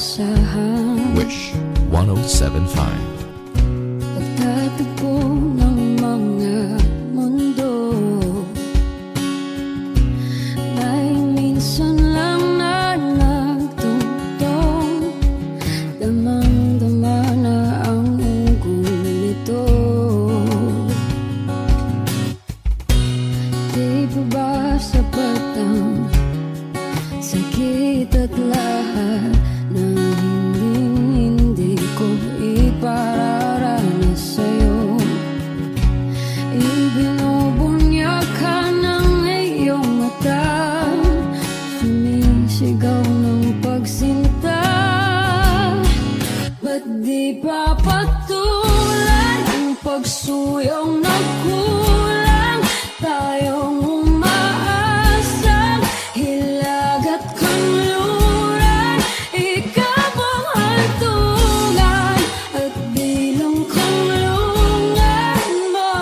maasahan. Wish 107.5. Pagtatagpo ng mga mundo, may minsan lang na nagtungtong, damang-dama na ang ugol nito. Di pa ba sapat ang sakit at lahat na hindi ko ipararanas sa'yo? Ibinubunya ka ng iyong mata, sumisigaw ng pagsinta. Ba't di pa patulan ang pagsuyong na kulang? Tayong umaasang hilag at kanluran, ikaw ang hantungan at bilang kanlungan mo.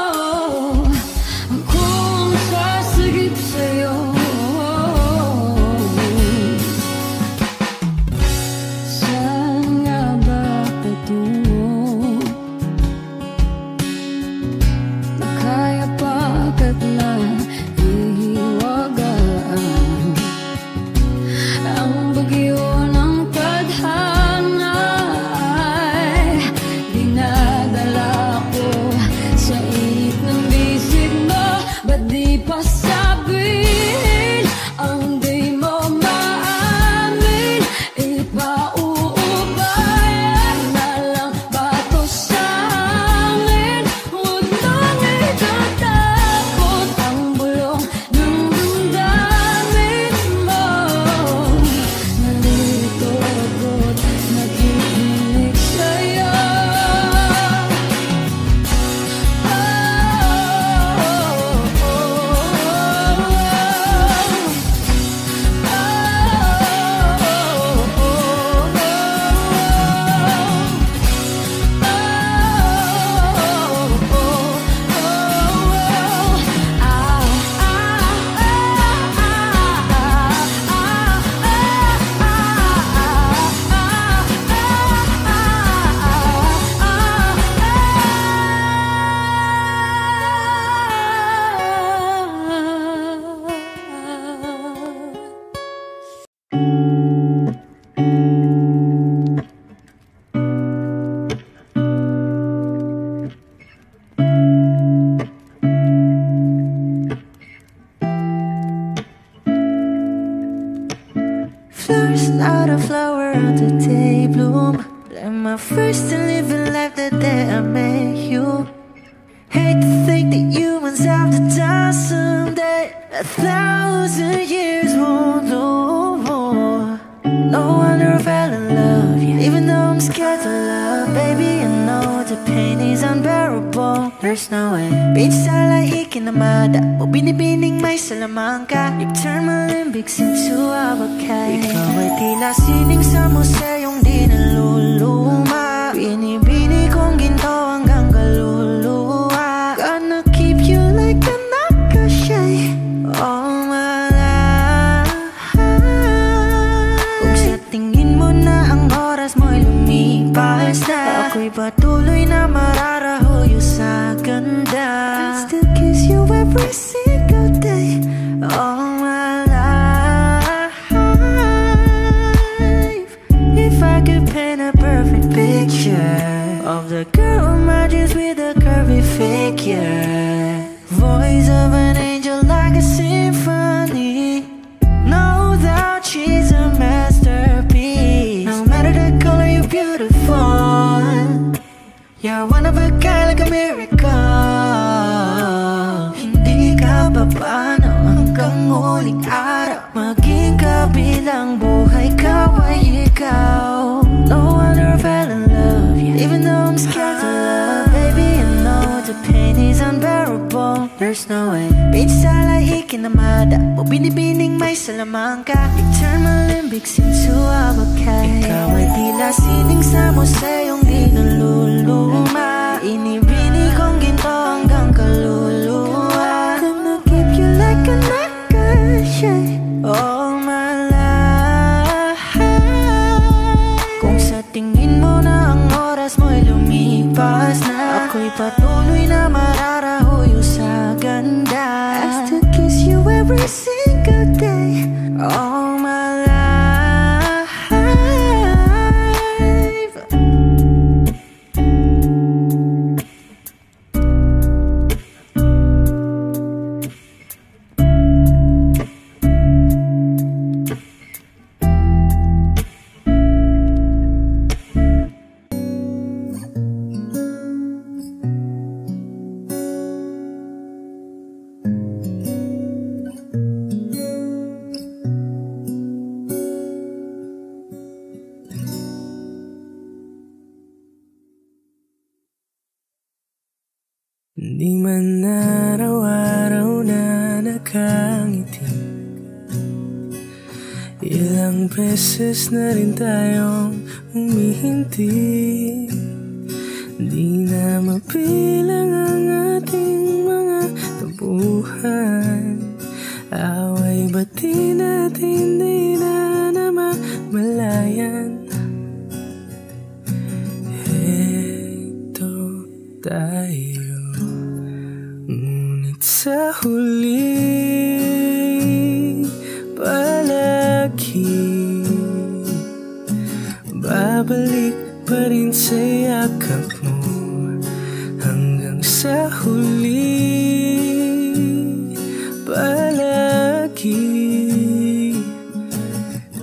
Ako ang sasagip sa'yo. Saan nga ba patungo? Nakaya pagkat na ihiwagaan ang bagyo ng tadhana ay dinadala ko sa init ng bisig mo. Ba't di pa sabihin ang di mo maamin? Ipauubayan na lang ba to sa amin? Huwag nang itatakot ang bulong ng damdamin mo. Narito ako't nakikinig sa'yo. Flowers, not a flower on the day bloom. Like my first to live a life the day I met you. Hate to think that humans have the time someday. 1,000 years won't know more. No wonder I fell in love, yeah. Even though I'm scared to love, baby, I know the pain is unbearable. There's no way. Pinsala ikinamada mo, binibining may salamangka. You turn my limbics into abakay. Ikaw ay tila sining sa museyong di naluluma. Binibini kong ginto hanggang kaluluwa. Gonna keep you like a nakashay all my life. Kung sa tingin mo na ang oras mo'y lumipas na, ako'y patuloy na mararahuyo sa ganda. I still kiss you every single day all my life. If I could paint a perfect picture of the girl in my dreams with a curvy figure, voice of an angel like a symphony, no doubt she's a masterpiece. No matter the color, you're beautiful. You're one of a kind, like a miracle. Hindi ka papano hanggang huling araw, maging kabilang buhay ka ay ikaw. No wonder I fell in love, yeah. Even though I'm scared to love, baby, I know the pain is unbearable. There's no way. Pinsala ikinamada mo, binibining may salamangka. You turn my limbics into abakay. Ikaw ay tila sining sa museyong di naluluma. Inibini kong ginto hanggang kaluluwa. Gonna keep you like a nakashay all my life. patuloy na mararahuyo sa ganda. I still kiss you every single day, all my life. Di man araw-araw na nakangiti, ilang beses na rin tayong humihinti. Di na mapilang ang ating mga tampuhan, away bati natin di na namamalayan. Heto tayo, ngunit sa huli palagi babalik pa rin sa yakap mo. Hanggang sa huli palagi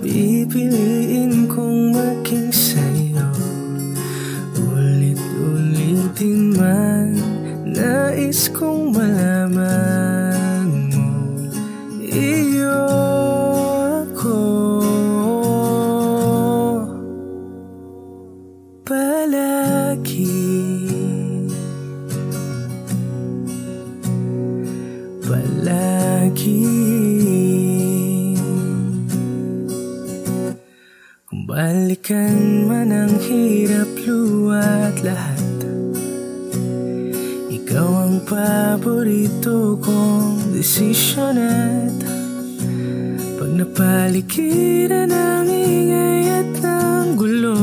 pipiliin kong maging sa'yo. Ulit-ulitin man nais kong malaman mo, iyo ako palagi. Palagi. Kung balikan man ang hirap, luwa't lahat, ikaw ang paborito kong desisyon. At pag napaligiran ng ingay at ng gulo,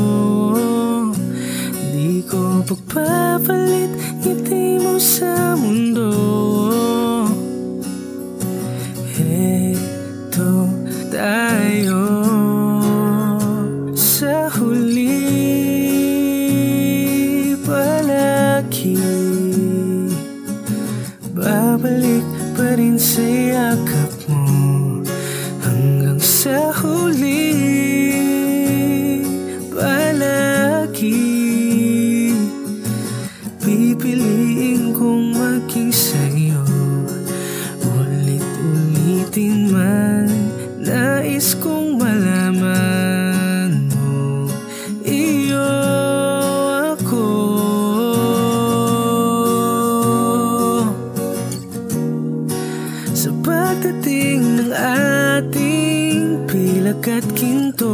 di ko pagpapalit ngiti mo sa mundo. Heto tayo sa huli palagi, babalik pa rin sa yakap mo. Hanggang sa huli palagi pipiliin kong maging sa'yo. Ulit-ulitin man nais kong malaman mo, iyo ako sa pagdating ng ating pilak at ginto.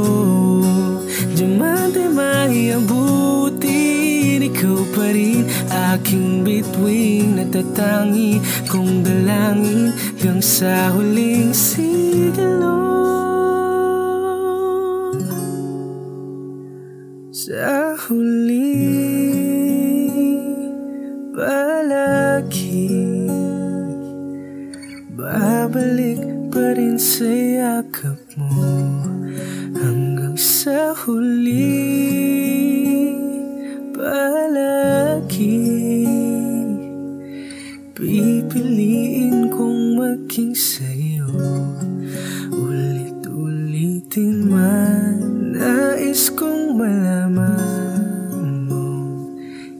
Diamante may abutin, ikaw pa rin aking bituin, natatangi kong dalangin hanggang sa huling sigilo. Sa huli palagi babalik pa rin sa yakap mo. Hanggang sa huli palagi pipiliin kong maging sa'yo. Ulit-ulitin man nais kong malaman mo,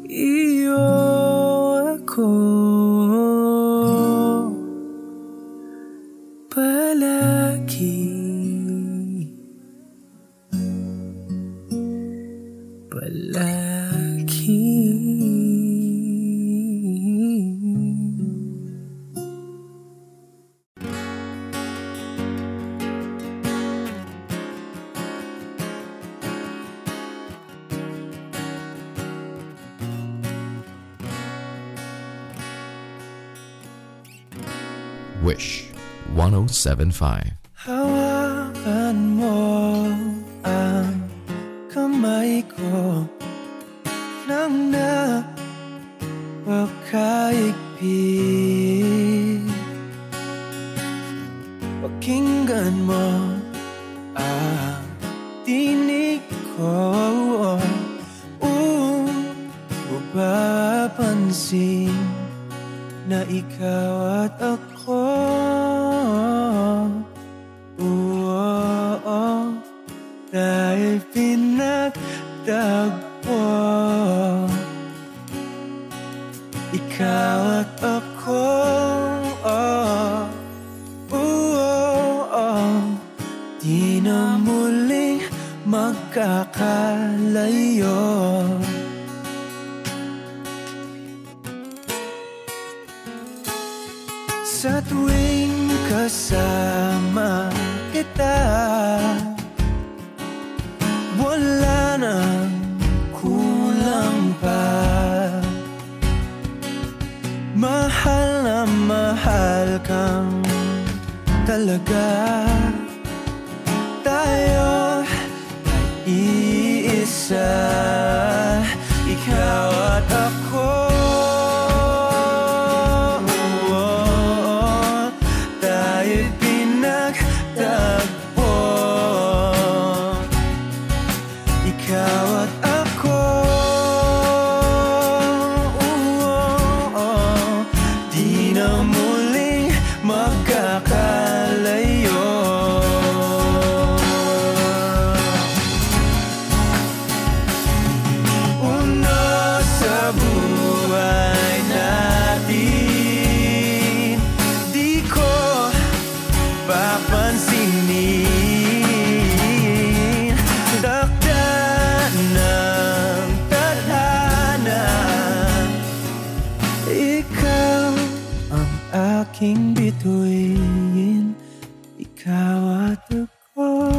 iyo ako palagi. Palagi. Wish 107.5. Hawakan mo ang kamay ko nang ko. Mapapansin na ikaw at ako dahil pinagtagpo. Ikaw at ako di na muling magkakalayo. Sa tuwing kasama kita, wala nang kulang pa. Mahal na mahal kang talaga. Tayo ay iisa, ikaw at ako. Tayo'y pinagtagpo. Ikaw at ako, di na muling magkakalayo. Buhay natin, di ko papansinin. Takda ng tadhana, ikaw ang aking bituin. Ikaw at ako,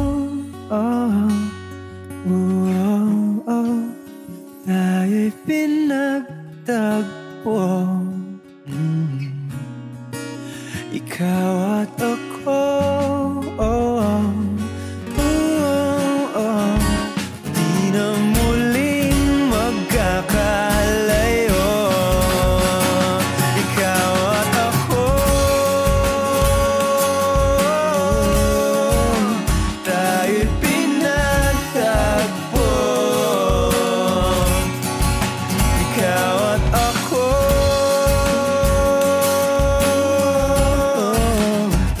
tayo'y pinagtagpo. Ikaw at ako, di na muling magkakalayo. Ikaw at ako, tayo'y pinagtagpo. Ikaw at ako,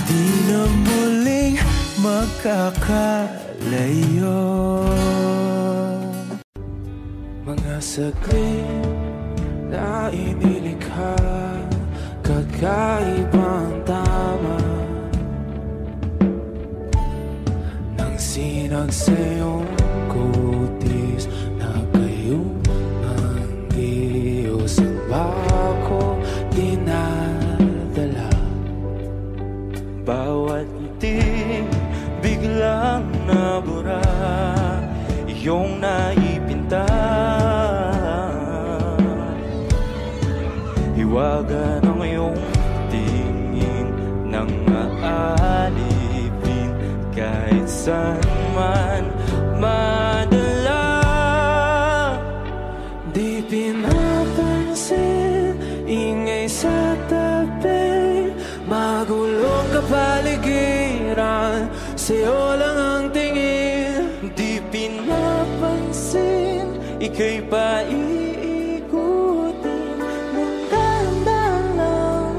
di na muling magkakalayo. Mga saglit na inilikha, kakaibang tama nang sinag sa iyong kutis na kayong Diyos ang bako dinadala. Bawat ngiti biglang nabura, iyong naipinta. Hiwaga ng iyong tingin nang aalipin kahit saan man madala. Di pinapansin, ingay sa tabi, magulong kapaligiran, sa'yo lang ang tingin. Di pinapansin, ika'y paiikutin ng dahan-dahan lang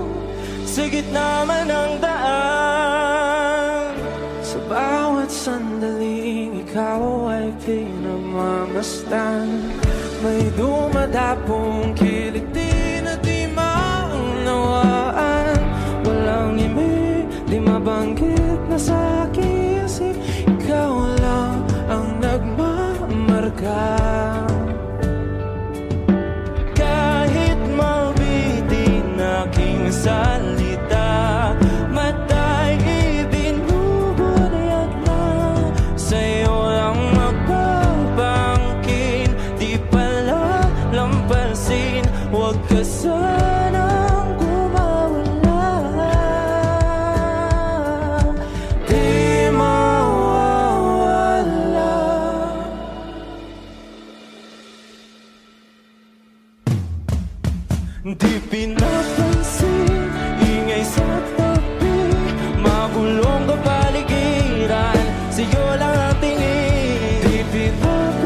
sa gitna man ng daan. Sa bawat sandaling ikaw ay pinagmamasdan, may dumadapong kiliti na di maunawaan. Walang imig, di mabanggit na sa aking isip, ikaw lang ang nagmamarka. Kahit mabitin aking salita, matay ibinubunayag na, sa'yo lang magbabangkin. Di pala lampasin, huwag ka sanang kumawala. Di mawawala. Di pinapansin, ingay sa tabi, magulong kapaligiran, sa'yo lang ang tingin. Di pinapansin,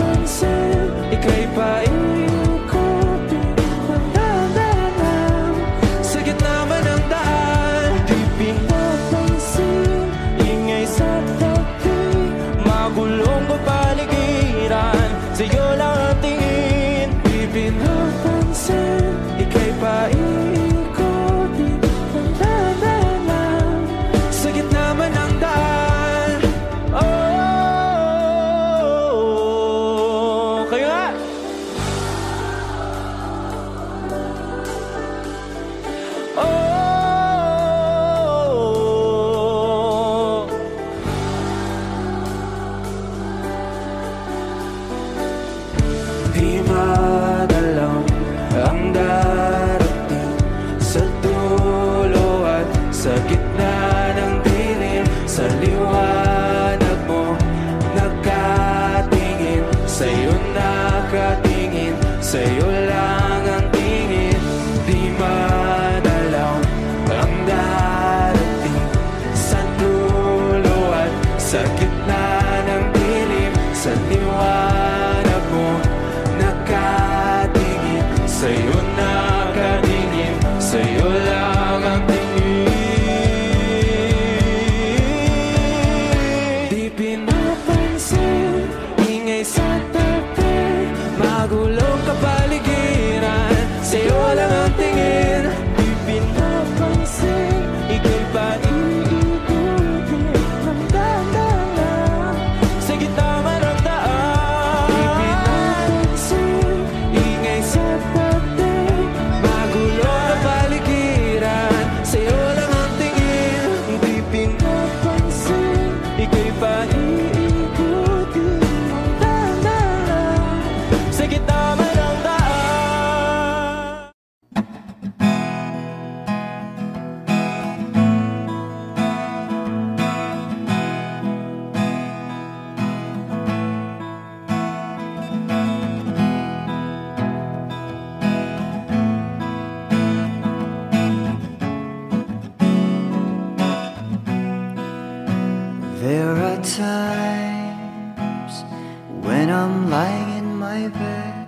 I'm lying in my bed,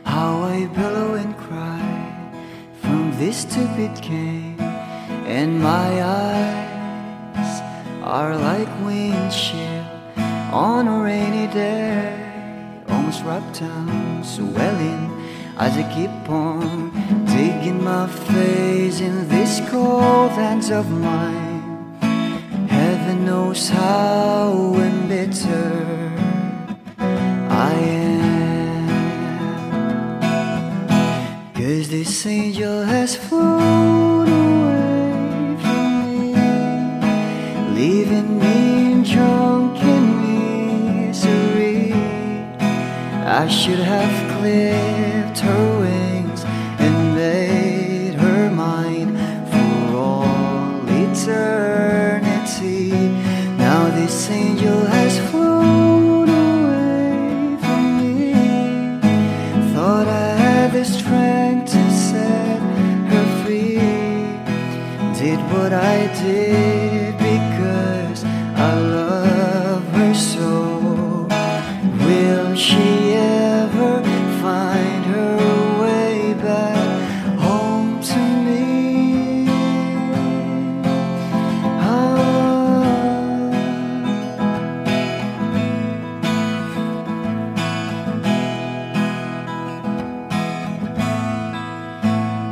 how I bellow and cry from this stupid game. And my eyes are like windshield on a rainy day, almost rubbed down, swelling as I keep on digging my face in these cold hands of mine. Heaven knows how embittered I am, 'cause this angel has flown away from me, leaving me in drunken misery. I should have clipped her wings and made her mine for all eternity. Now this angel has flown away from me. Thought I had the strength to set her free. Did what I did because I love her so. Will she ever find her way back home to me?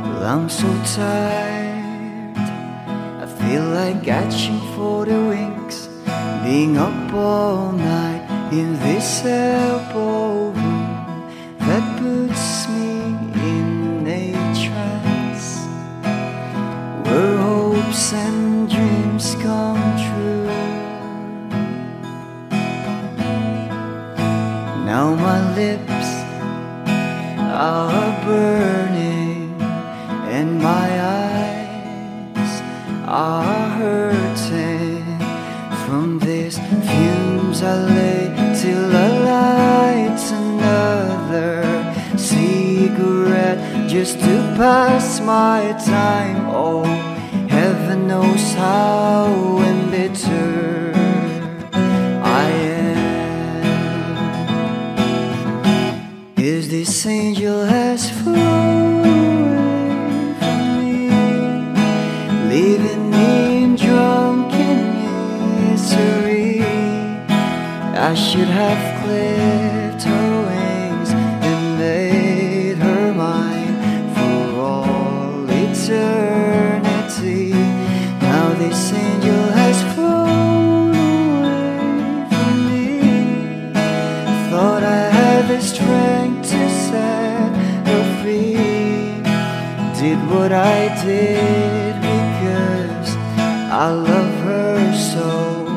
Well, I'm so tired, I feel like catching for the wings, being up all night in this elbow room that puts me in a trance, where hopes and dreams come true. Now my lips are burning and my eyes are hurting from these fumes I lay till I light another cigarette just to pass my time. Oh, heaven knows how embittered I am, 'cause this angel has flown away from me, leaving me in drunken misery. I should have clipped her wings and made her mine for all eternity. Now this angel has flown away from me. Thought I had the strength to set her free. Did what I did because I love her so.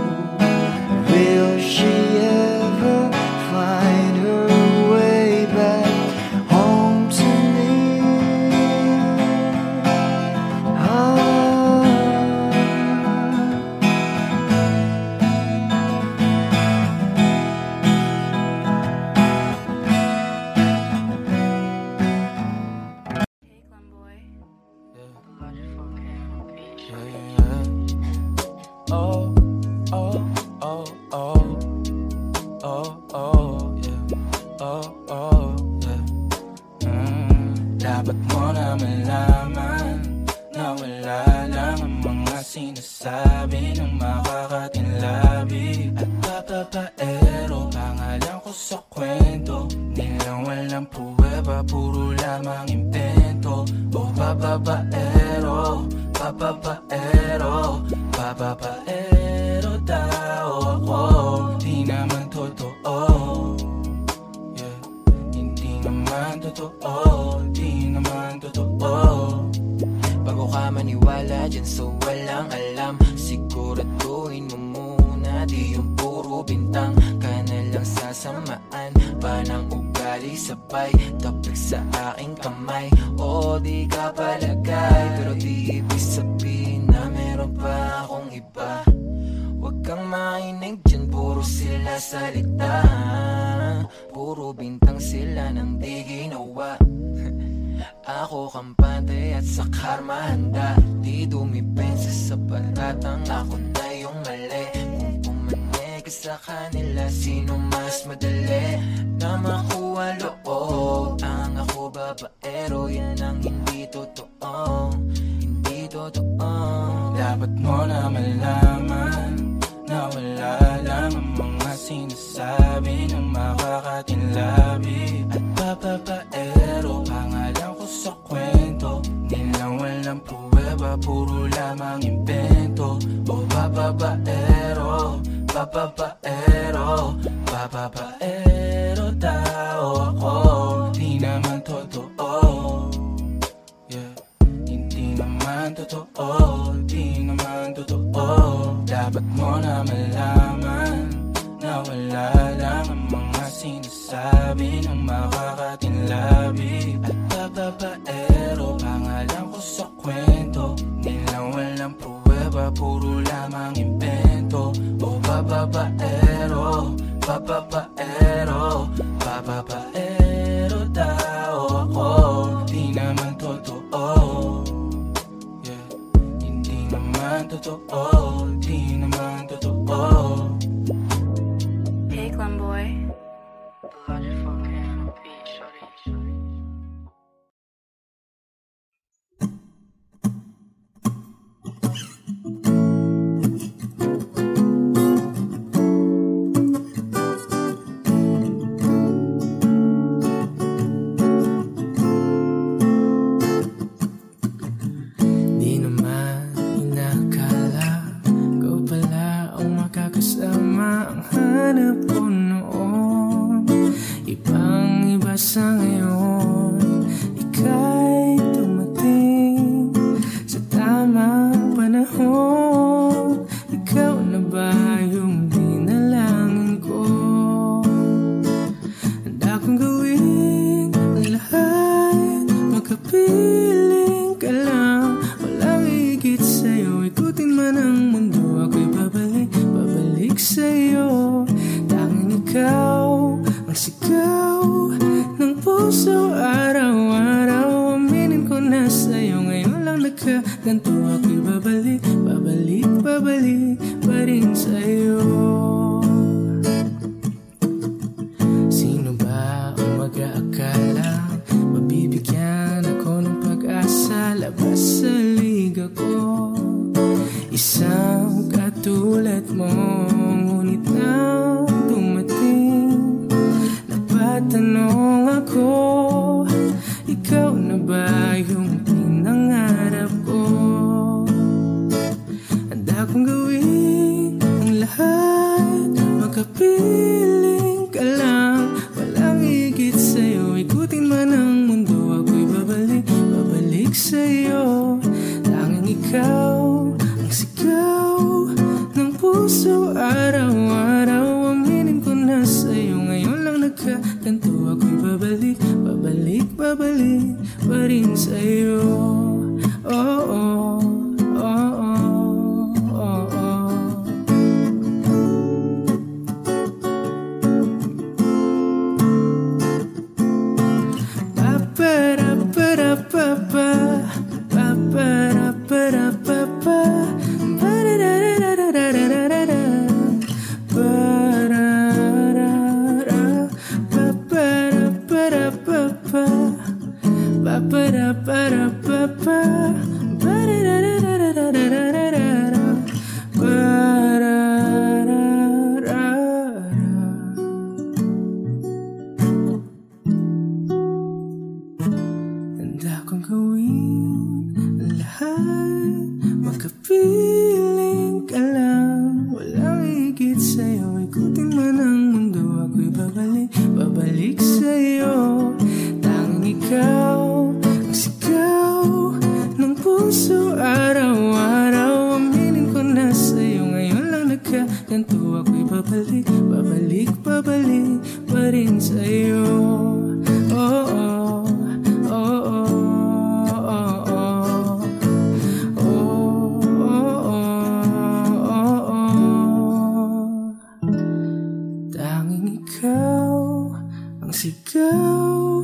Will she ever find her way back home to me? Oh, oh, oh, oh, oh, oh, yeah. Oh, oh, yeah. Dapat mo na malaman na wala lang ang mga sinasabi ng makakatinlabi. At papapaero, pangalan ko sa kwento, nilang walang pruweba, puro lamang impento. Oh, papapaero, papapaero, papapaero daw ako. Di naman totoo, yeah. Hindi naman totoo, di naman totoo. Bago ka maniwala dyan so walang alam, siguraduhin mo muna di yung puro bintang. Ka na lang sasamaan pa ng ugali, sabay tapik sa aking kamay. O di ka palagay, pero di ibig sabihin na meron pa akong iba. Huwag kang mainig dyan, puro sila salita, puro bintang sila nang di ginawa. Ako kampante at sa karma handa, di dumipensa sa batatang ako na yung mali. Kung pumanig ka sa kanila, sino mas mas madali na makuha loob. Ang ako babaero, yan ang hindi totoo. Hindi totoo. Dapat mo na malaman na wala lang ang mga sinasabi ng makakatinlabi. At babaero, pangalan ko sa kwento. Nilang walang pruweba, puro lamang invento. O babaero, babaero, babaero tao ako. Di naman totoo, yeah. Hindi naman totoo, di naman totoo. Dapat mo na malaman na wala lang ang mga sinasabi ng makakatinlabi. At babaero, pangalan ko sa kwento. Nilang walang pruweba, puro lamang invento. O babaero, babaero, babaero tao ako. Di naman totoo, yeah. Hindi naman totoo, di naman totoo. Hey, Clem boy. Di naman inakala ko pala ang makakasama. Ang hanap ko noon, ibang iba sa ngayon. Ika'y dumating sa tamang panahon. Ikaw na ba yung dinalangin ko? Handa kong gawin ang lahat, makapiling ka lang. Walang higit sa'yo, ikutin man ang mundo. Ako'y babalik, babalik sa'yo. Tanging ikaw ang sigaw ng puso araw-araw. Aminin ko na sa'yo, ngayon lang nagkaganto. Ako'y babalik, babalik, babalik pa rin sa'yo. Sino ba ang mag-aakala mabibigyan ako ng pag-asa? Labas sa liga ko, isang katulad mo. Ngunit nang dumating, napatanong ako, ikaw na ba yung pinangarap ko? Handa kong gawin ang lahat, makapiling ka lang. Walang higit sa'yo, ikutin man ang mundo. Ako'y babalik, babalik sa'yo. Tanging ikaw ang sigaw ng puso araw-araw. Aminin ko na sa'yo, ngayon lang nagkaganto. Ako'y babalik, babalik, babalik pa rin sa'yo. Oh, oh, oh, oh, oh, oh. Handa kong gawin ang lahat, makapiling ka lang. Walang higit sa'yo, ikutin man ang mundo. Ako'y babalik, babalik sa'yo. Tanging ikaw ang sigaw ng puso araw-araw. Aminin ko na sa'yo, ngayon lang nagkaganto. Ako'y babalik, babalik, babalik pa rin sa'yo. Oh, oh, oh, oh. Sigaw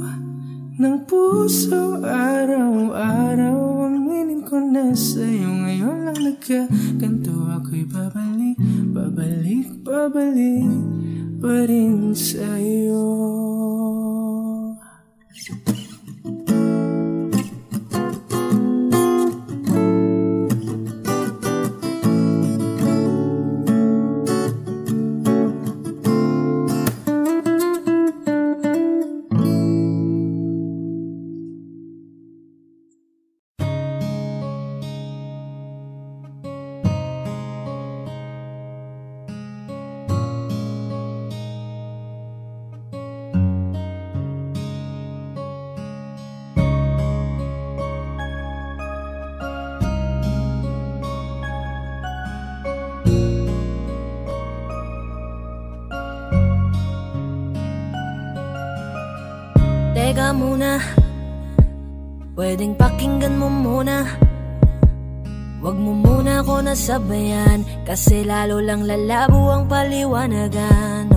ng puso araw-araw. Aminin ko na sa'yo, ngayon lang nagkaganto. Ako'y babalik, babalik, babalik pa rin sa'yo. Teka muna, pwedeng pakinggan mo muna. Wag mo muna ako nasabayan, kasi lalo lang lalabo ang paliwanagan.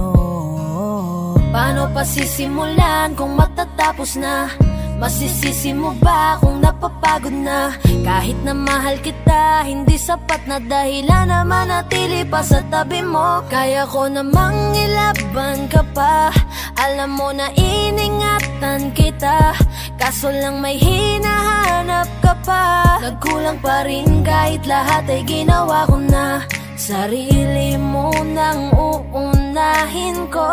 Paano pa sisimulan kung matatapos na? Masisisi mo ba kung napapagod na? Kahit na mahal kita, hindi sapat na dahilan na manatili pa sa tabi mo. Kaya ko namang ilaban ka pa, alam mo na iningatan kita, kaso lang may hinahanap ka pa. Nagkulang pa rin kahit lahat ay ginawa ko na. Sarili mo nang uunahin ko.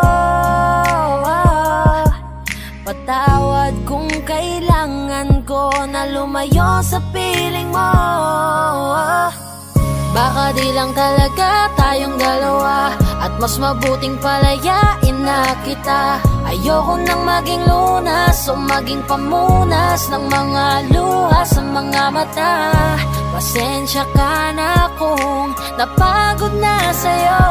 Patawad kung kailangan ko na lumayo sa piling mo. Baka di lang talaga tayong dalawa, at mas mabuting palayain na kita. Ayoko nang maging lunas o maging pamunas ng mga luha sa mga mata. Pasensya ka na kung napagod na sa'yo.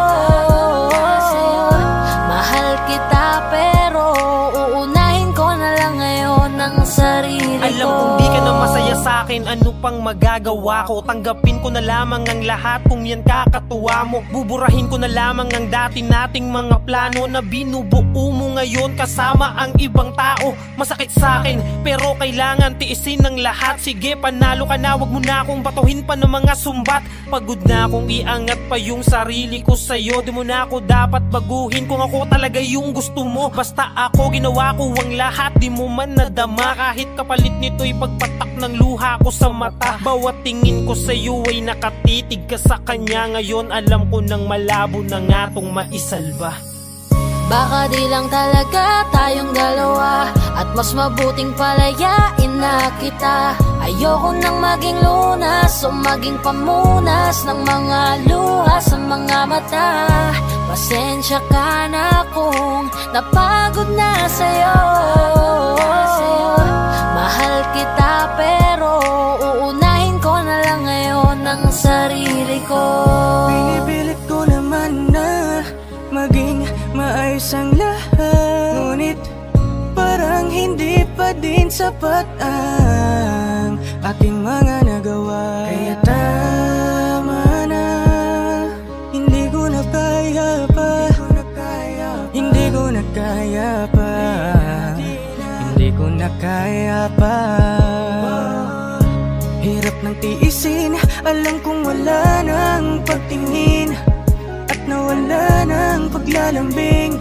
Mahal kita pero uunahin ko na lang ngayon ang sarili ko. Alam kong di ka na masaya sa'kin, ano pang magagawa ko? Tanggapin ko na lamang ang lahat kung yan kakatuwa mo. Buburahin ko na lamang ang dati nating mga plano na binubuo mo ngayon kasama ang ibang tao. Masakit sa'kin pero kailangan tiisin ng lahat. Sige, panalo ka na, wag mo na akong batuhin pa ng mga sumbat. Pagod na akong iangat pa yung sarili ko sa'yo. Di mo na ako dapat baguhin kung ako talaga yung gusto mo. Basta ako, ginawa ko ang lahat, di mo man nadama. Kahit kapalit nito'y pagpatak ng luha ko sa mata. Bawat tingin ko sa'yo ay nakatitig ka sa kanya. Ngayon alam ko nang malabo na nga tong maisalba. Baka di lang talaga tayong dalawa, at mas mabuting palayain na kita. Ayoko nang maging lunas o maging pamunas ng mga luha sa mga mata. Pasensya ka na kung napagod na sa'yo. Mahal kita pero uunahin ko na lang ngayon ang sarili ko. Pinipilit ko naman na maging maayos ang lahat, ngunit parang hindi pa din sapat ang aking mga nagawa. Kaya tama na, hindi ko na kaya pa, hindi ko na kaya pa, hindi ko na kaya pa. Hirap ng tiisin, alam kong wala nang pagtingin at nawala ng paglalambing.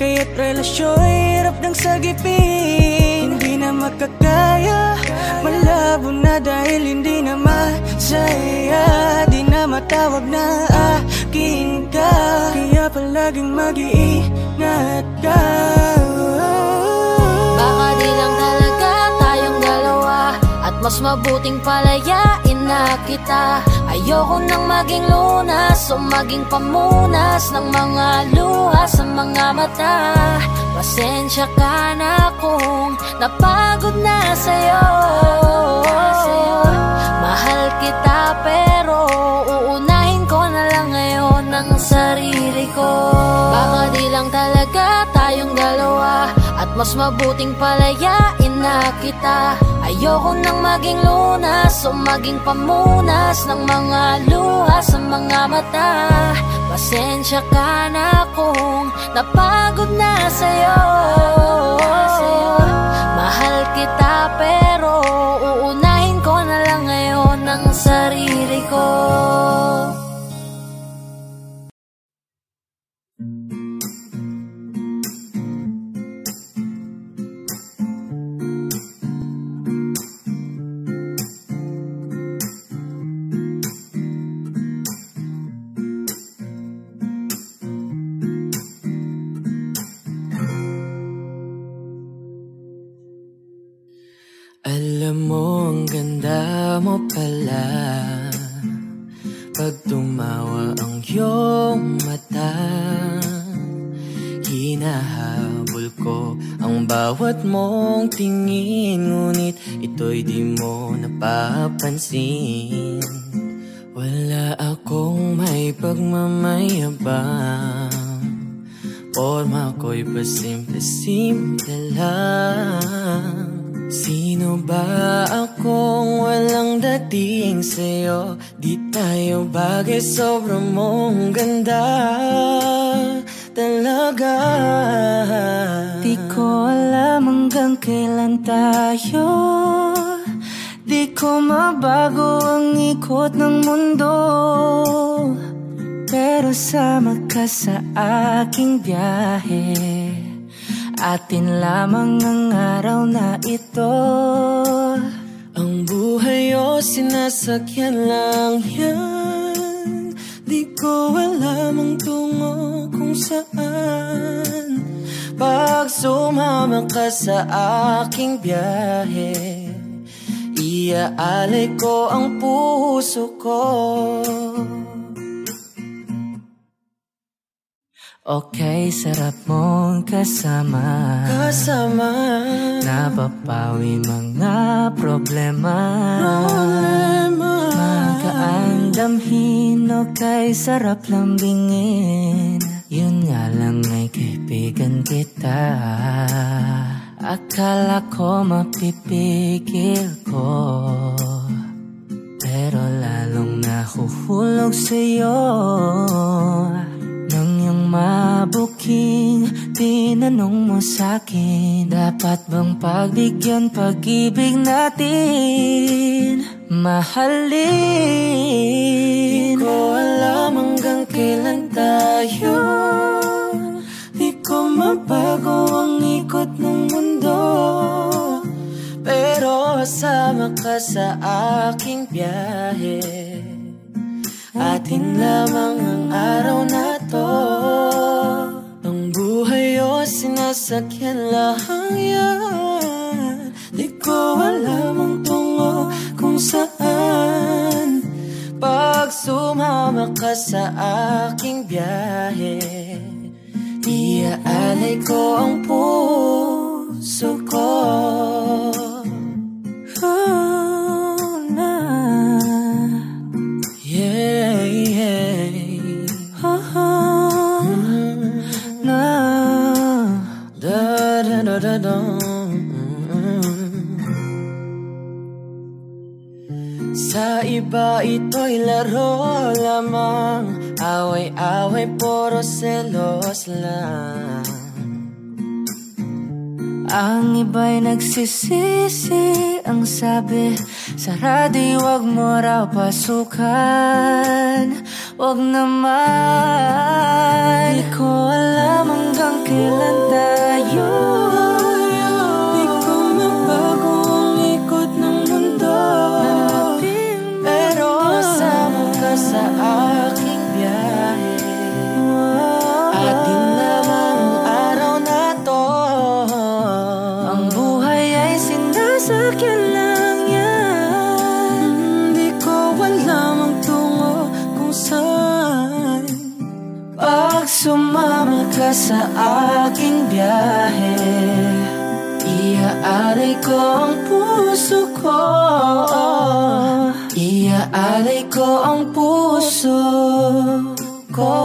Kaya't relasyo'y hirap ng sagipin. Hindi na makakaya, malabo na dahil hindi na masaya. Di na matawag na akin ka, kaya palaging mag-iingat ka. Baka di lang talaga tayong dalawa, at mas mabuting palayain na kita. Ayoko nang maging lunas o maging pamunas ng mga luha sa mga mata. Pasensya ka na kung napagod na sa'yo. Mahal kita pero uunahin ko na lang ngayon ang sarili ko. Baka di lang talaga tayong dalawa, at mas mabuting palayain na kita. Ayoko nang maging lunas o maging pamunas ng mga luha sa mga mata. Pasensya ka na kung napagod na sa'yo. Mahal kita pero uunahin ko na lang ngayon ang sarili ko. Alam mo, ang ganda mo pala pag tumawa ang iyong mata. Hinahabol ko ang bawat mong tingin, ngunit ito'y di mo napapansin. Wala akong may pagmamayabang, forma ko'y pasimple-simple lang. Sino ba akong walang dating sa'yo? Di tayo bagay, sobrang mong ganda talaga. Di ko alam hanggang kailan tayo, di ko mabago ang ikot ng mundo, pero sama ka sa aking biyahe. Atin lamang ang araw na ito. Ang buhay o sinasakyan lang yan, di ko alam ang tungo kung saan. Pag sumama ka sa aking biyahe, iaalay ko ang puso ko. Okay, sarap mong kasama, napapawi mga problema. Magaan damhin, okay, sarap lambingin. Yun nga lang ay kaibigan kita. Akala ko mapipigil ko, pero lalong nahuhulog sa'yo. Nang yung mabuking tinanong mo sa'kin, dapat bang pagbigyan pag-ibig natin, mahalin? Di ko alam hanggang kailan tayo, di ko mabago ang ikot ng mundo, pero sama ka sa aking biyahe. Atin lamang ang araw na to. Ang buhay o sinasakyan lang yan, di ko alam ang tungo kung saan. Pag sumama ka sa aking biyahe, iaalay ko ang puso ko. Sa iba ito'y laro lamang, away-away puro selos lang. Ang iba'y nagsisisi, ang sabi sa radyo, wag mo raw pasukan. Wag naman, di ko alam hanggang kailan tayo, di ko mabago ang ikot ng mundo, pero sama ka sa aking biyahe. Atin lamang ang araw na to. Ang buhay ay sinasakyan lang yan, di ko alam ang tungo kung saan. Pag sumama ka sa aking biyahe, iaalay ko ang puso ko. Iaalay ko ang puso ko.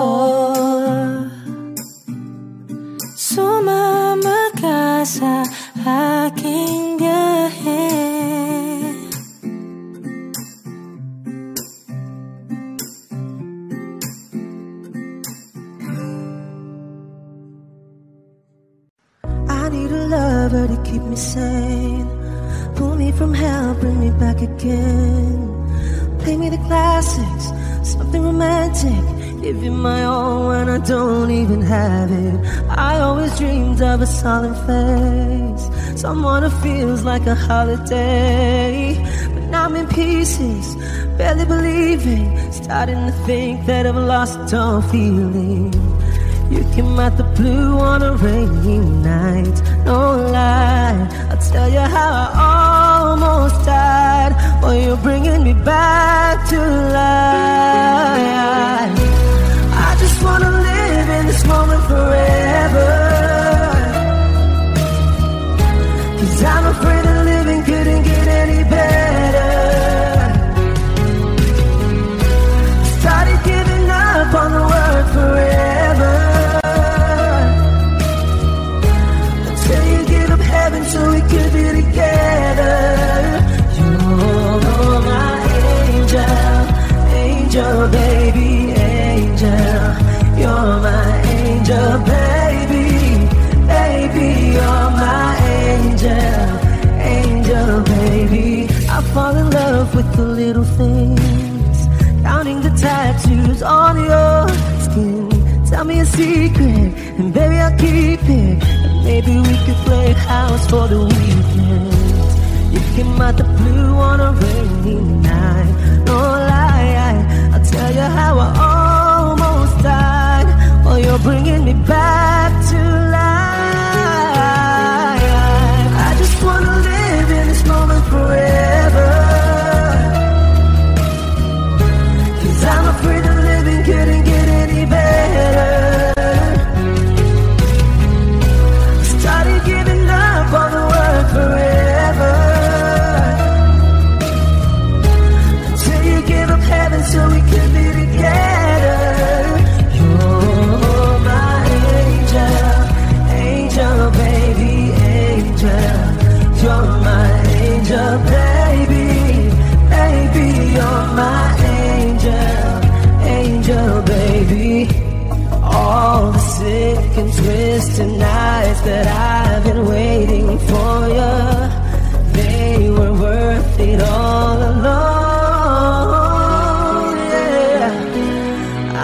Sumama ka sa aking biyahe. I need a lover to keep me sane, pull me from hell, bring me back again. Play me the classics, something romantic, give you my all when I don't even have it. I always dreamed of a solemn face, someone who feels like a holiday. But now I'm in pieces, barely believing, starting to think that I've lost all feeling. You came out the blue on a rainy night, no lie, I'll tell you how I to life. I just wanna live in this moment forever, 'cause I'm afraid that living couldn't get any better. Started giving up on the word forever, until you give up heaven so we could be together. You're my angel, angel baby, angel. You're my angel baby, baby. You're my angel, angel baby. I fall in love with the little things, counting the tattoos on your skin. Tell me a secret, and baby I'll keep it. And maybe we could play house for the weekend. You came out the blue on a rainy night. No lie, I'll tell you how I almost died, while you're bringing me back to life. I just wanna live in this moment forever, 'cause I'm afraid that living couldn't get any better. Started giving up on the word forever, until you give up heaven so we could be together. You're my angel, angel baby, angel. You're my angel baby, baby. You're my angel, angel baby. All the sick and twisted nights that I've been waiting for you, they were worth it all alone. Yeah,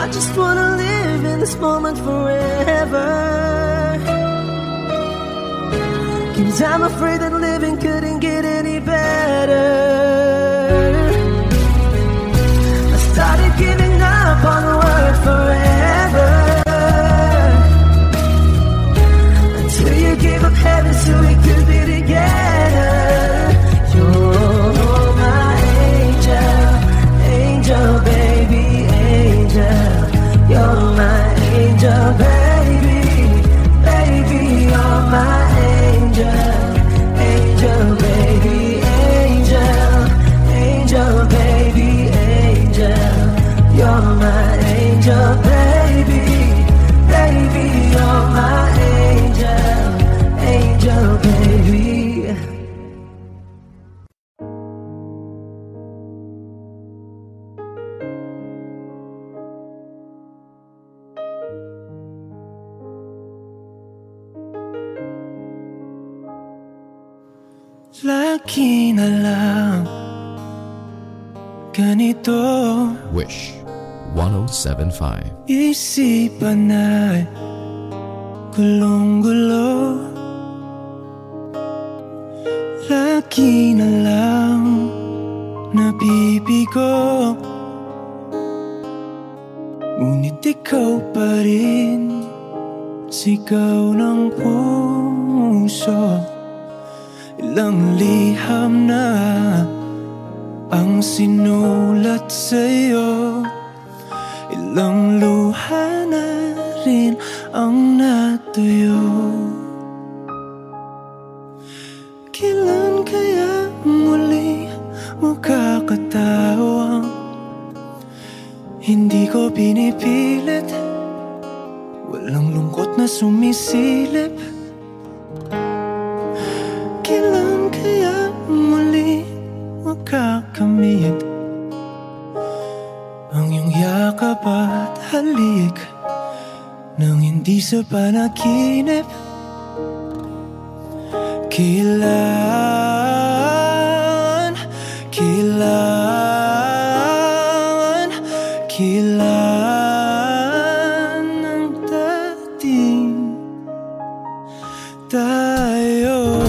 I just wanna live in this moment forever, 'cause I'm afraid that living couldn't get any better. I started giving up on the word forever, until you gave up heaven so we could be together. You're my angel, angel baby, angel. You're my angel baby, baby. You're my angel, angel baby, angel. Angel baby, angel. You're my angel baby, baby. You're my angel, angel baby. Lagi na lang ganito, Wish 1075. isipan ay gulong-gulo. Lagi na lang nabibigo, ngunit ikaw pa rin, sigaw ng puso. Ilang liham na ang sinulat sa'yo, ilang luha na rin ang natuyo. Kailan kaya muli makakatawang hindi ko pinipilit, walang lungkot na sumisilip. Kailan kaya muli makakamit ang iyong yakap at halik nang hindi sa panaginip? Kailan, kailan, kailan ang dating tayo?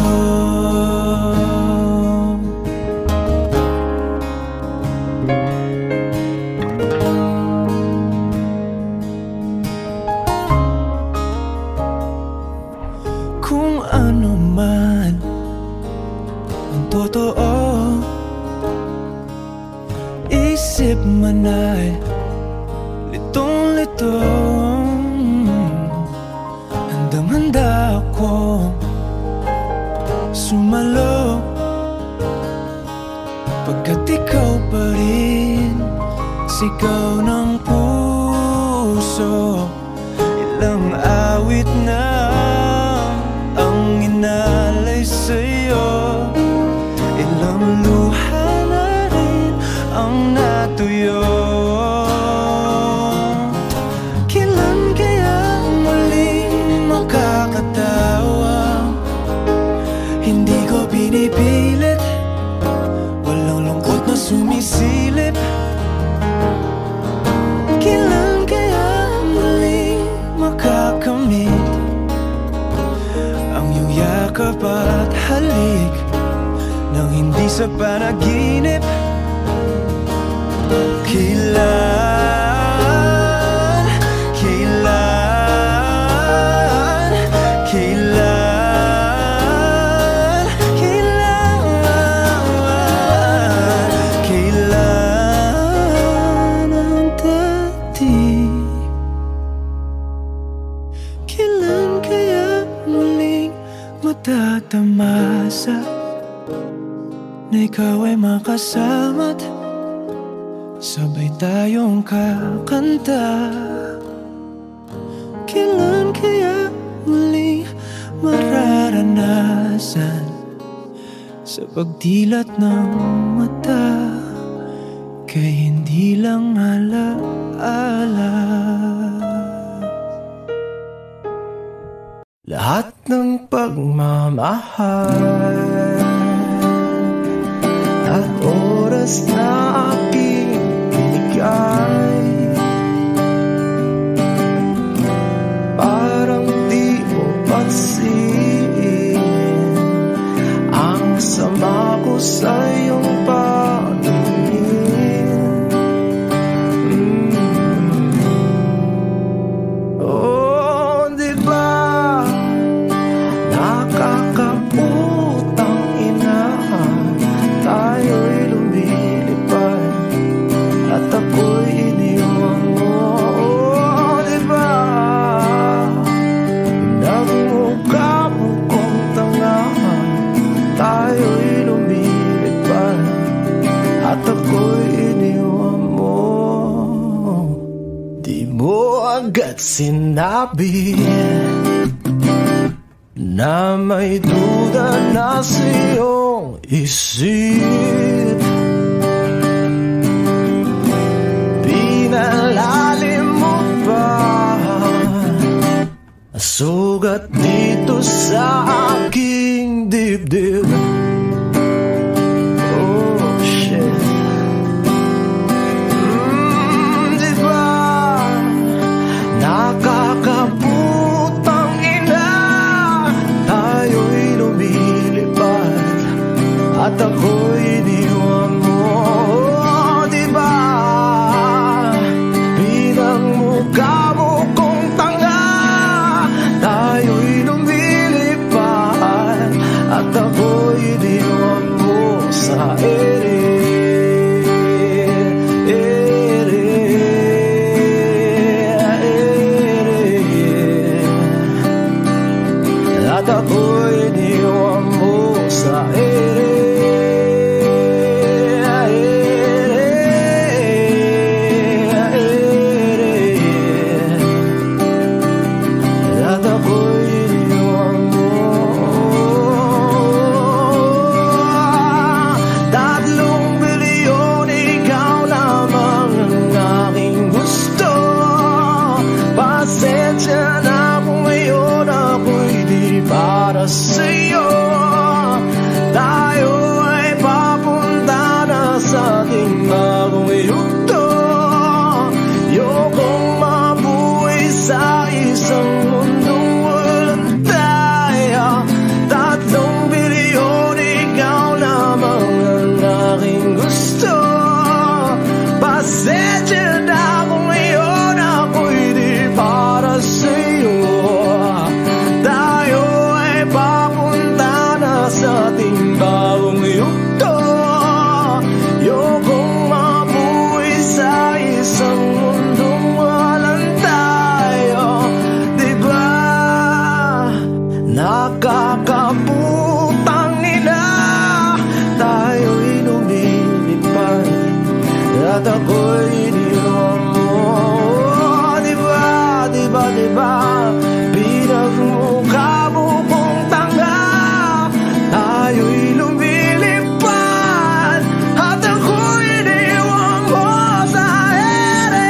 Kung ano man ang totoo, isip isip man ay litong-litong, handang-handa akong sumalo, pagkat ikaw pa rin sigaw ng puso. Ilang awit na ang inalay sa'yo, ilang luha na rin ang natuyo. Kailan kaya muling makakatawa? Hindi ko pinipilit, walang lungkot na sumisilip. Kailan kaya muling makakamit ang iyong yakap at halik nang hindi sa panaginip? Kailan, kailan, kailan, kailan, kailan ang dating? Kailan kaya muling matatamasa na ikaw ay makasama't sabay tayong kakanta? Kailan kaya muling mararanasan sa pagdilat ng mata kay hindi lang alaala? Lahat ng pagmamahal at oras na aking binigay, parang di mo pansin ang sama ko sa iyong paningin. Oh, di ba nakakaputang ina, tayo'y lumilipad at ako'y iniwan mo. Oh, diba nagmukha mo kong tanga, tayo'y lumilipad at ako'y iniwan mo. Di mo agad sinabi na may duda na sa iyong isip, pinalalim mo pa sugat dito sa aking dibdib. Oh shit, diba nakakaputang ina, tayo'y lumilipad at ako'y iniwan mo. Oh, diba pinagmukha mo kong tanga, tayo'y lumilipad at ako'y iniwan mo sa ere. At ako'y iniwan mo sa ere. At ako'y iniwan mo. 3 bilyon, ikaw lamang ang aking gusto. Pasensya na kung ngayon ako'y di para sa'yo. Tayo ay papunta na sa ating bagong yugto. Ayokong mabuhay sa isang mundong walang tayo. 3 bilyon, ikaw lamang ang aking gusto. Pasensya na kung ngayon ako'y di para sa'yo. Tayo ay papunta na sa ating bagong yugto. Ayokong mabuhay at ako'y iniwan mo. Diba, diba, diba, pinagmukha mo kong tanga. Tayo'y lumilipad at ako'y iniwan mo sa ere.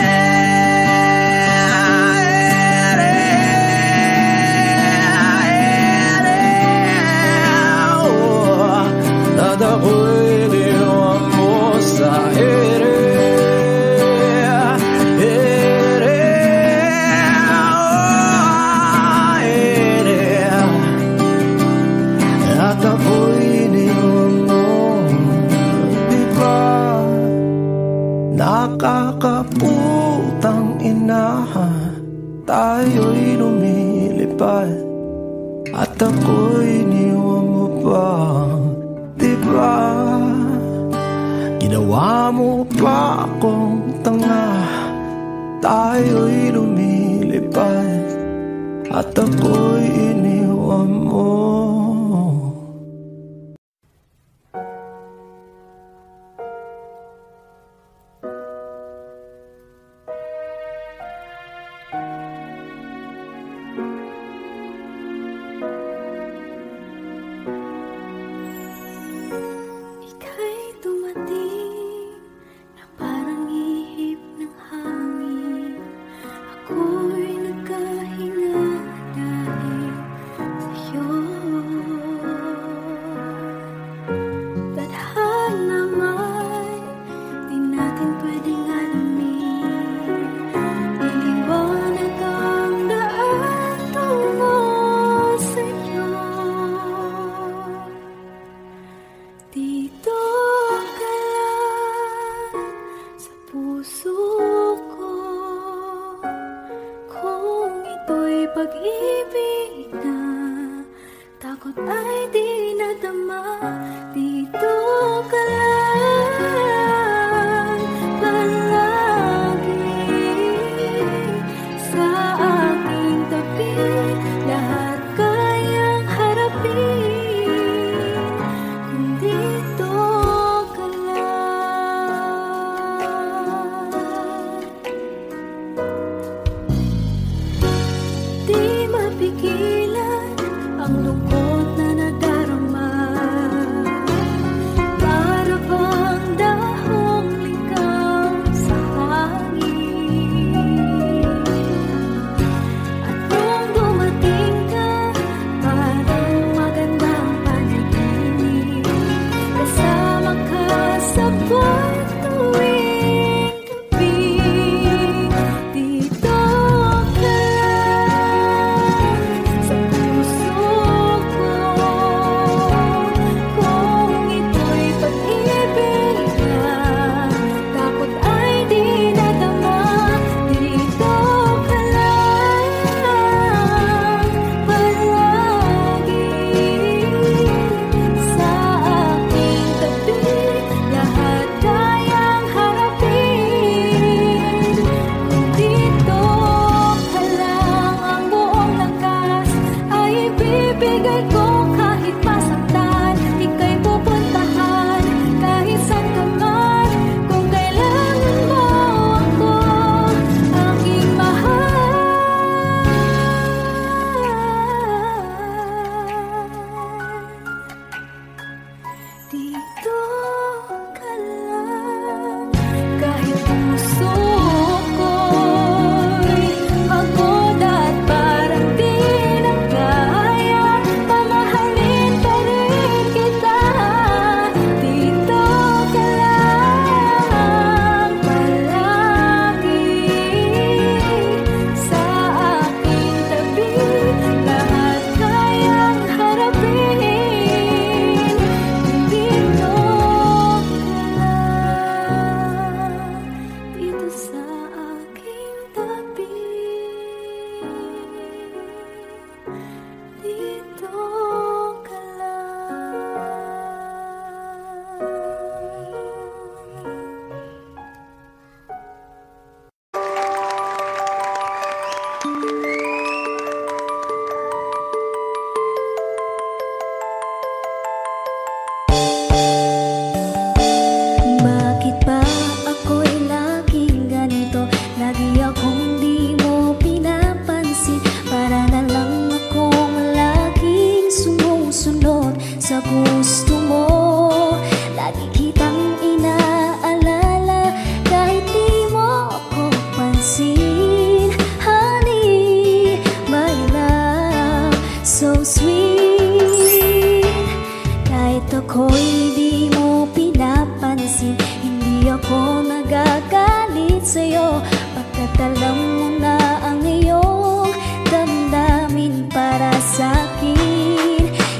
At ako'y iniwan mo sa ere. At ako'y iniwan mo. Diba nakakaputang ina, tayo'y lumilipad at ako'y iniwan mo pa. Diba ginawa mo pa akong tanga, tayo'y lumilipad at ako'y iniwan mo. Ika'y dumating na parang ihip ng hangin. Ako'y nagkahinga dahil sa gusto mo. Lagi kitang inaalala kahit di mo ako pansin. Honey, my love, so sweet. Kahit ako'y di mo pinapansin, hindi ako nagagalit sa'yo, pagkat alam mo na ang iyong damdamin para sa'kin.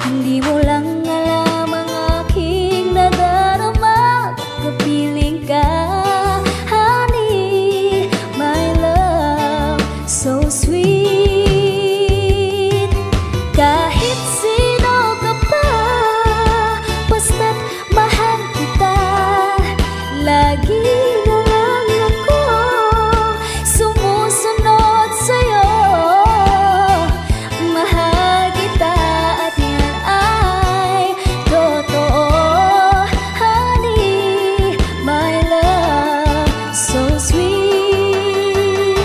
Hindi mo lang alam ang aking nadarama, pagkapiling ka. Honey, my love, so sweet. Kahit sino ka pa, basta't mahal kita. Lagi na lang ako sumusunod sa'yo. Mahal kita at yan ay totoo. Honey, my love, so sweet.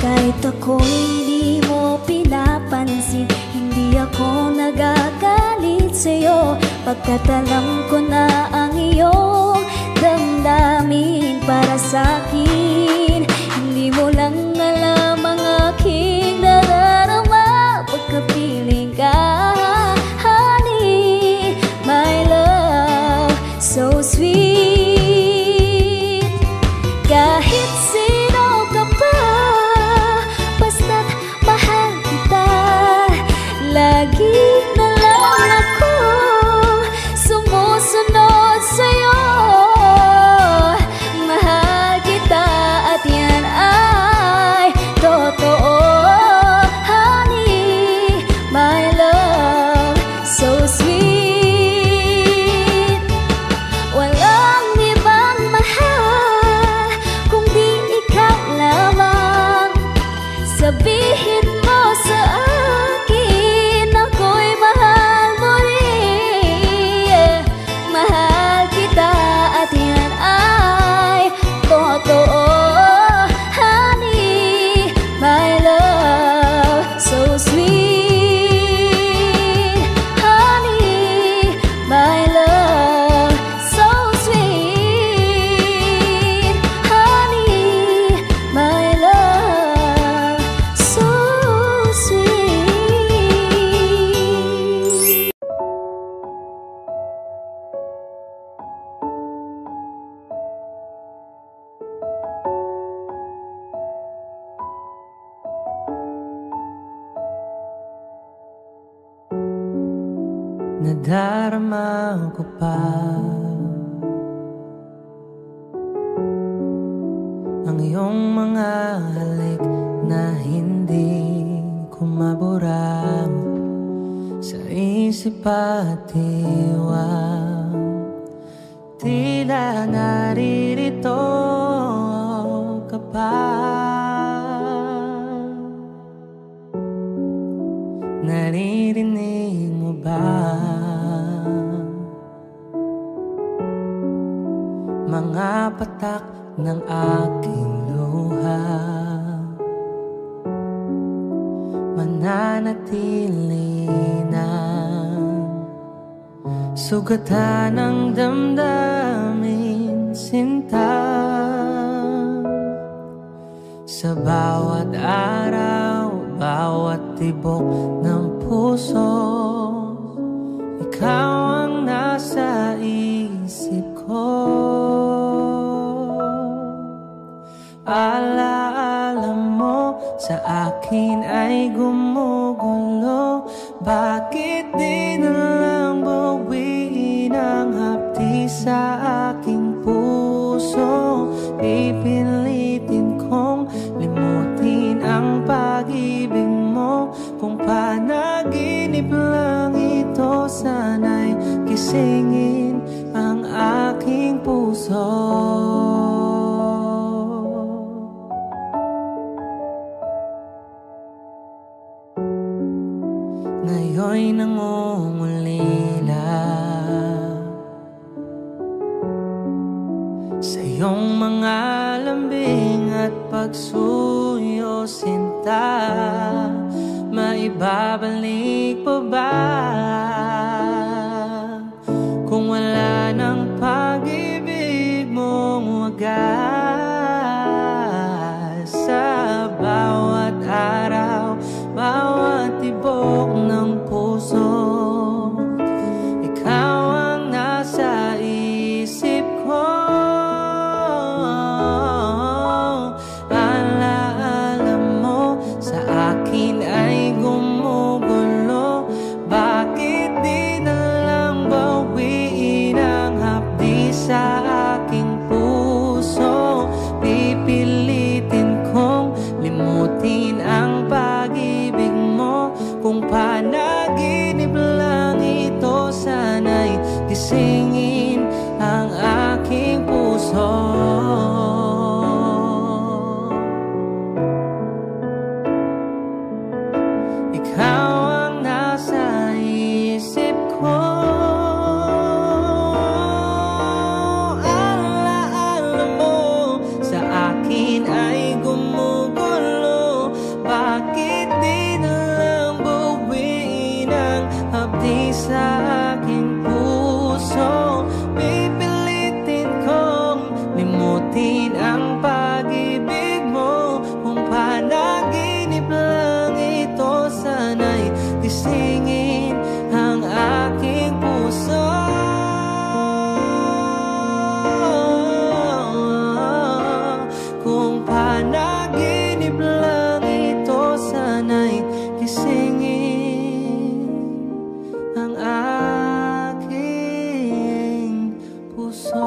Kahit ako'y di mo pinapansin, hindi ako nagagalit sa'yo, pagkat alam ko na ang iyong damdamin para sa'kin. Hindi mo lang alam ang aking nadarama, pagkapiling ka. Honey, my love, so sweet. Kahit sino ka pa, basta't mahal kita. Lagi na lang ako sumusunod sa'yo. Mahal kita at yan ay totoo. Honey, my love, so sweet. Walang ibang mahal kung di ikaw lamang. Sabihin mo sa akin, ako'y mahal mo rin. Mahal kita at yan ay totoo. Honey, my love, so sweet. Honey, my love, so sweet. Honey, my love, so sweet. Nadarama ko pa ang iyong mga halik na hindi ko mabura sa isip at diwa. Tila naririto ka pa, naririnig mo ba mga patak ng aking luha? Mananatili na sugatan ng damdamin, sinta. Sa bawat araw, bawat tibok ng puso, ikaw ang nasa isip ko. Alaala mo sa akin ay gumugulo. Bakit di na lang bawiin ang hapdi sa aking puso? Pipilitin kong limutin ang pag-ibig mo. Kung panaginip lang ito, sana'y gisingin ang aking puso. Ngayon'y nangungulila sa iyong mga lambing at pagsuyo, sinta. May Maibabalik pa ba kung wala ng pag-ibig mong wagas? Sa bawat araw, bawat tibok ng puso, ikaw ang nasa isip ko. Alaala mo sa akin ay gumugulo. Bakit di na lang bawiin ang hapdi sa aking puso? Pipilitin kong limutin ang pag-ibig mo. Kung panaginip lang ito, sana'y gisingin ang aking puso. Ikaw ang nasa isip ko. Alaala mo sa akin ay gumugulo. Bakit di na lang buwiin ang hapdi sa aking puso? Pipilitin kong limutin ang pag-ibig mo. Kung panaginip lang ito, sana'y gisingin ang aking puso. Kung panaginip lang ito, sana'y gisingin ang aking puso.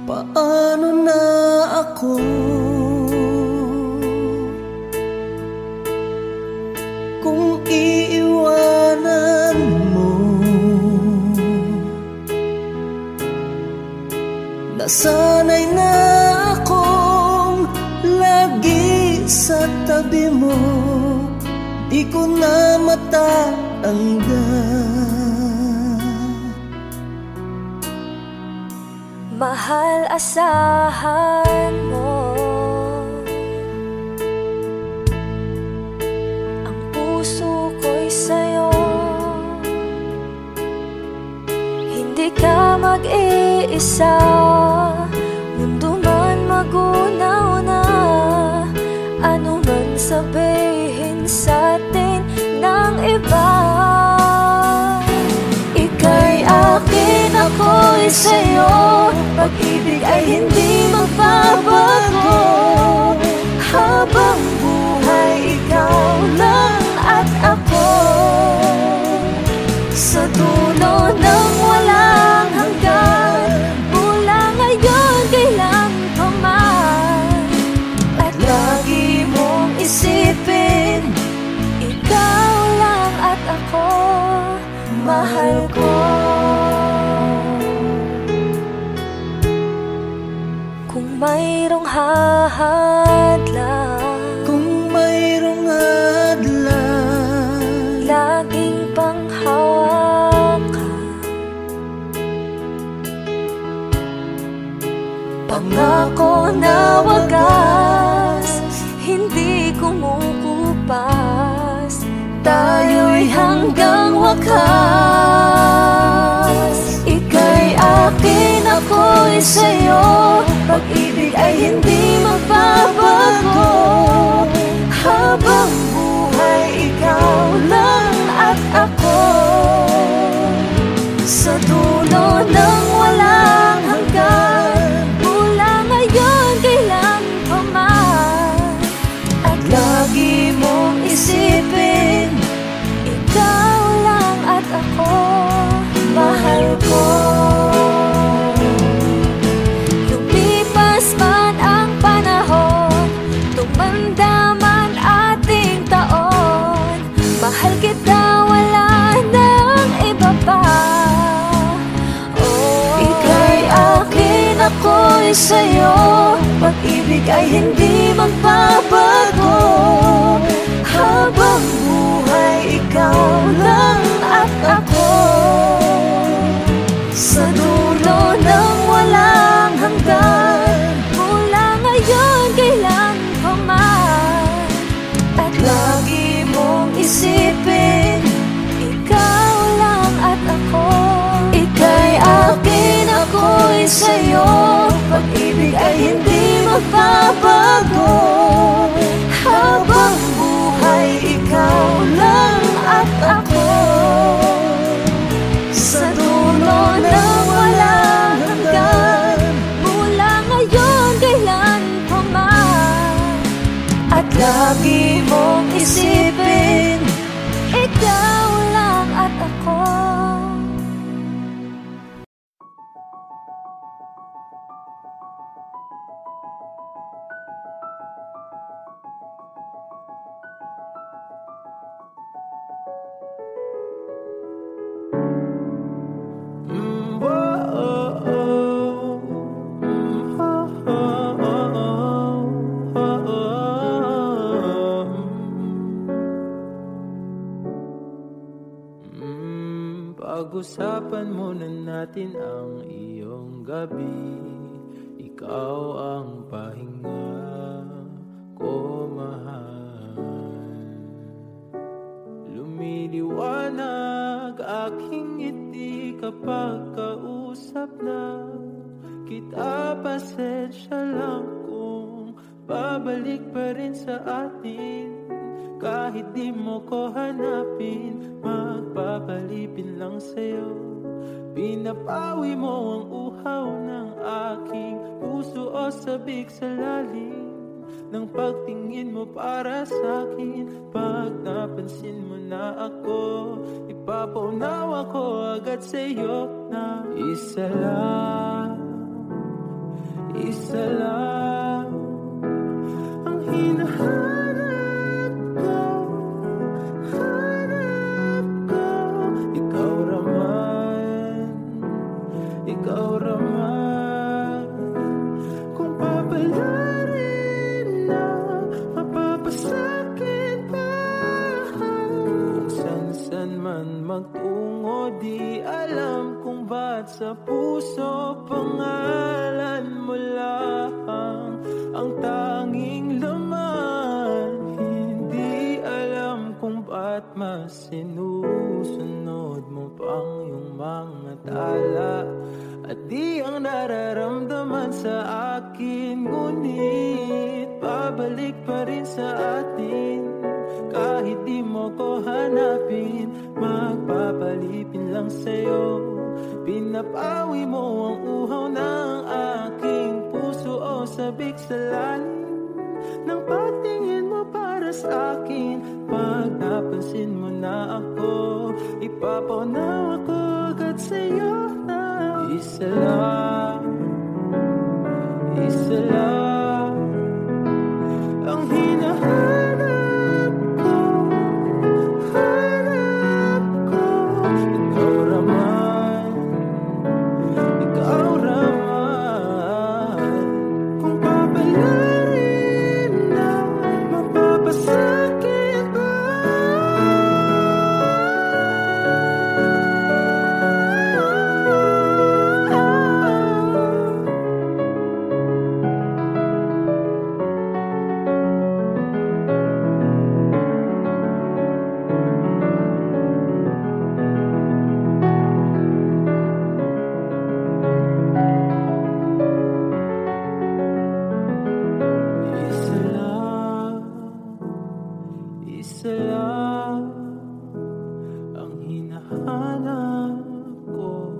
Paano na ako kung iiwanan mo? Nasanay na akong lagi sa tabi mo, di ko na matatanggal. Mahal, asahan mo ang puso ko'y sa'yo. Hindi ka mag-iisa, mundo man magunaw na. Ano man sabihin sa'tin ng iba, ika'y akin, ako'y sa'yo. Pag-ibig ay hindi magbabago. Habang buhay, ikaw lang at ako. Sa dulo ng walang hanggan, mula ngayon kailan pa man. At lagi mong isipin, ikaw lang at ako, mahal ko. Mayroong hadlang, kung mayroong hadlang, laging panghawakan. Pangako na wagas, hindi kumukupas. Tayo'y hanggang wakas. Ika'y akin, ako'y sa'yo. Pag-ibig ay hindi magbabago. Habang buhay, ikaw lang at ako. Sa dulo ng walang hanggan, mula ngayon kailan pa man. At lagi mo ako'y sa'yo, pag-ibig ay hindi magbabago. Habang buhay, ikaw lang at ako. Sa dulo ng walang hanggan, mula ngayon kailan pa man. At lagi mong isipin, ikaw lang at ako. Ika'y akin, ako'y sa'yo, pag-ibig ay hindi magbabago. Habang buhay, ikaw lang at ako. Sa dulo ng walang hanggan, mula ngayon kailan pa man. At lagi mong isipin, ikaw lang at ako. Pag-usapan muna natin ang iyong gabi. Ikaw ang pahinga ko, mahal. Lumiliwanag aking ngiti kapag kausap na kita. Pasensya lang kung babalik pa rin sa atin. Kahit di mo ko hanapin, magpapalipin lang sa'yo. Pinapawi mo ang uhaw ng aking puso o sabik sa lalim ng pagtingin mo para sa'kin. Pag napansin mo na ako, ipapaunawa ko agad sa'yo na isa lang ang hinahanap. Ikaw raman, kung papalarin na mapapasakit pa. Kung san-san man magtungo, di alam kung ba't sa puso pangalan mo lang ang tanging laman. Hindi alam kung ba't mas sinusunod mo pang yung mga tala. At di ang nararamdaman sa akin, ngunit pabalik pa rin sa atin. Kahit di mo ko hanapin, magpapalipin lang sa'yo. Pinapawi mo ang uhaw ng aking puso o sabik sa lalim ng pagtingin mo para sa akin. Pag napansin mo na ako, ipapaunawa ko agad sa'yo na isa lang ang hinahanap ko, ikaw raman, kung papalarin na mapapasakit ba. Isa lang ang hinahanap ko,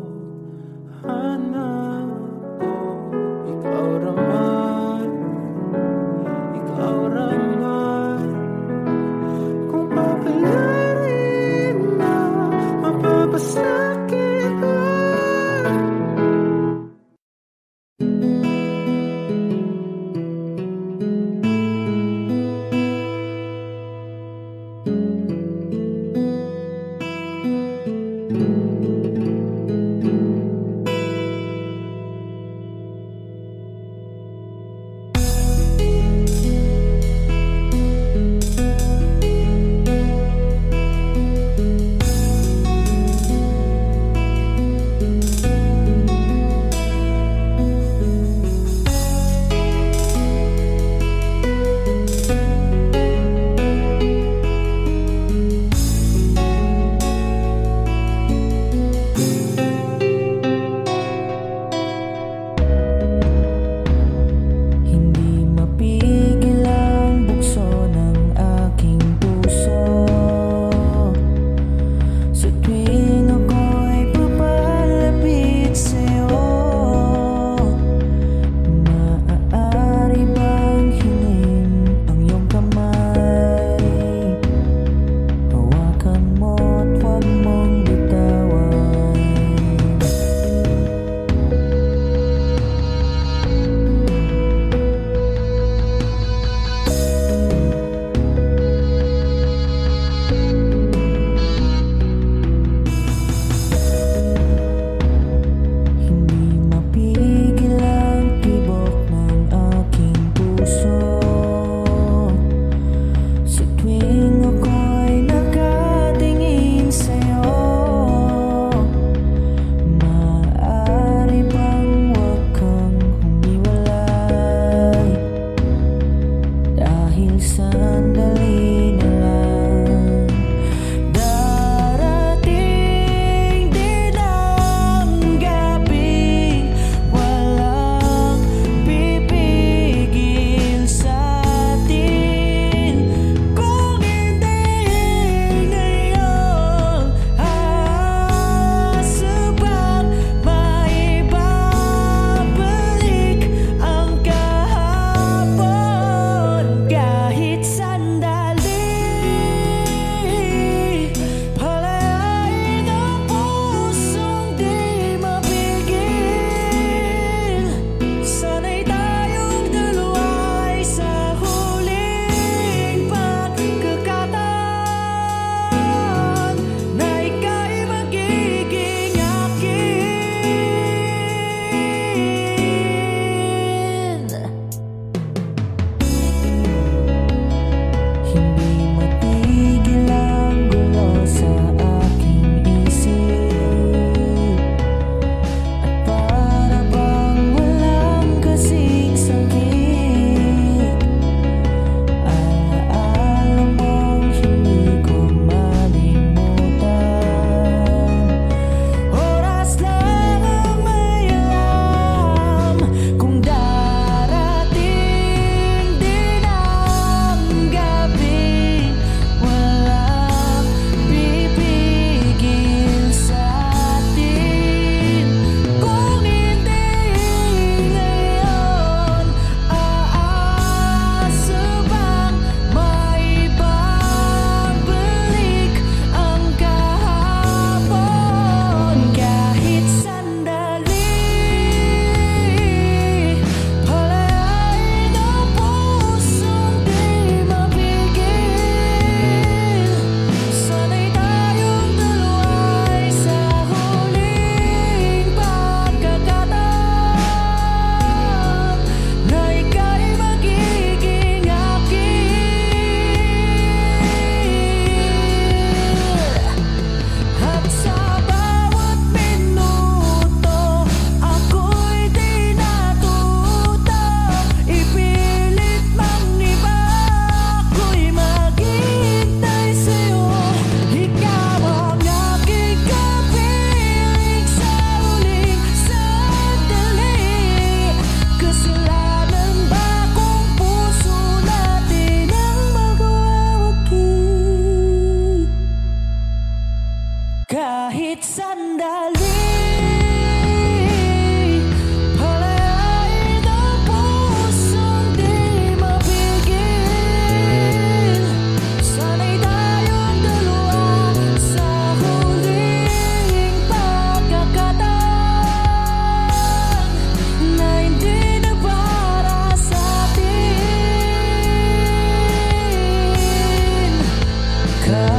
ikaw raman, kung papalarin na mapapasakit ba. ka.